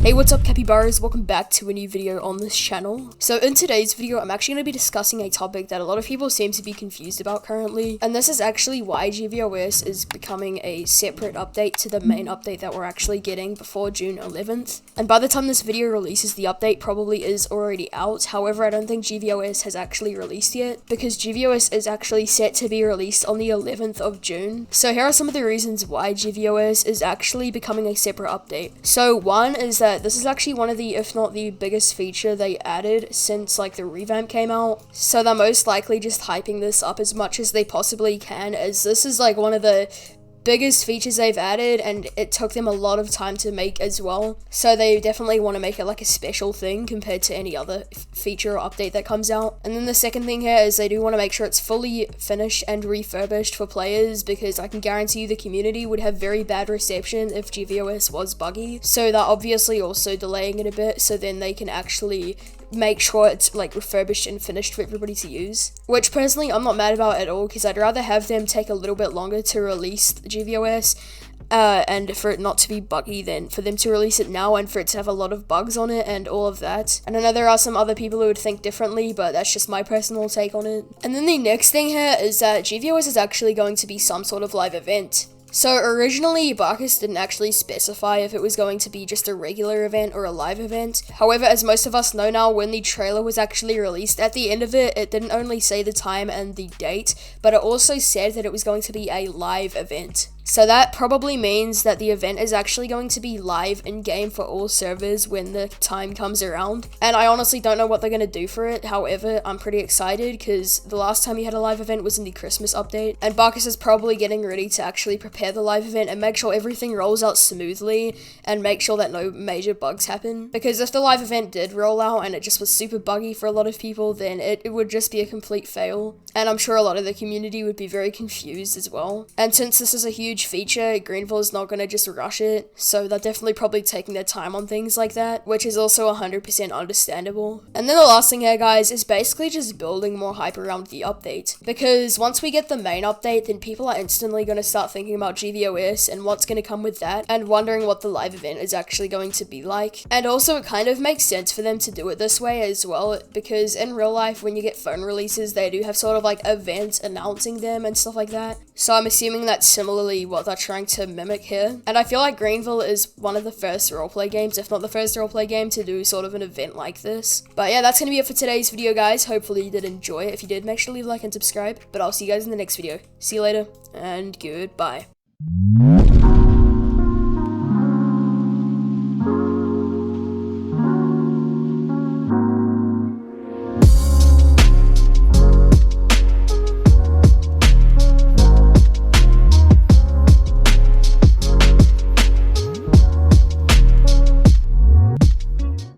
Hey, what's up capybaras, welcome back to a new video on this channel. So in today's video, I'm actually going to be discussing a topic that a lot of people seem to be confused about currently, and this is actually why GvOS is becoming a separate update to the main update that we're actually getting before June 11th. And by the time this video releases, the update probably is already out. However, I don't think GvOS has actually released yet, because GvOS is actually set to be released on the 11th of June. So here are some of the reasons why GvOS is actually becoming a separate update. So one is that this is actually one of the, if not the biggest feature they added since like the revamp came out. So they're most likely just hyping this up as much as they possibly can, as this is like one of the biggest features they've added, and it took them a lot of time to make as well. So they definitely want to make it like a special thing compared to any other feature or update that comes out. And then the second thing here is they do want to make sure it's fully finished and refurbished for players, because I can guarantee you the community would have very bad reception if GvOS was buggy. So they're obviously also delaying it a bit so then they can actually make sure it's like refurbished and finished for everybody to use, which personally I'm not mad about at all, because I'd rather have them take a little bit longer to release GvOS and for it not to be buggy than for them to release it now and for it to have a lot of bugs on it and all of that. And I know there are some other people who would think differently, but that's just my personal take on it. And then the next thing here is that GvOS is actually going to be some sort of live event. So originally, Bacchus didn't actually specify if it was going to be just a regular event or a live event. However, as most of us know now, when the trailer was actually released, at the end of it, it didn't only say the time and the date, but it also said that it was going to be a live event. So that probably means that the event is actually going to be live in-game for all servers when the time comes around. And I honestly don't know what they're going to do for it. However, I'm pretty excited because the last time we had a live event was in the Christmas update. And Bacchus is probably getting ready to actually prepare the live event and make sure everything rolls out smoothly and make sure that no major bugs happen. Because if the live event did roll out and it just was super buggy for a lot of people, then it would just be a complete fail. And I'm sure a lot of the community would be very confused as well. And since this is a huge feature, Greenville is not going to just rush it, so they're definitely probably taking their time on things like that, which is also 100% understandable. And then the last thing here, guys, is basically just building more hype around the update, because once we get the main update, then people are instantly going to start thinking about GvOS and what's going to come with that, and wondering what the live event is actually going to be like. And also it kind of makes sense for them to do it this way as well, because in real life when you get phone releases, they do have sort of like events announcing them and stuff like that. So I'm assuming that's similarly what they're trying to mimic here. And I feel like Greenville is one of the first roleplay games, if not the first roleplay game, to do sort of an event like this. But yeah, that's gonna be it for today's video, guys. Hopefully you did enjoy it. If you did, make sure to leave a like and subscribe. But I'll see you guys in the next video. See you later, and goodbye.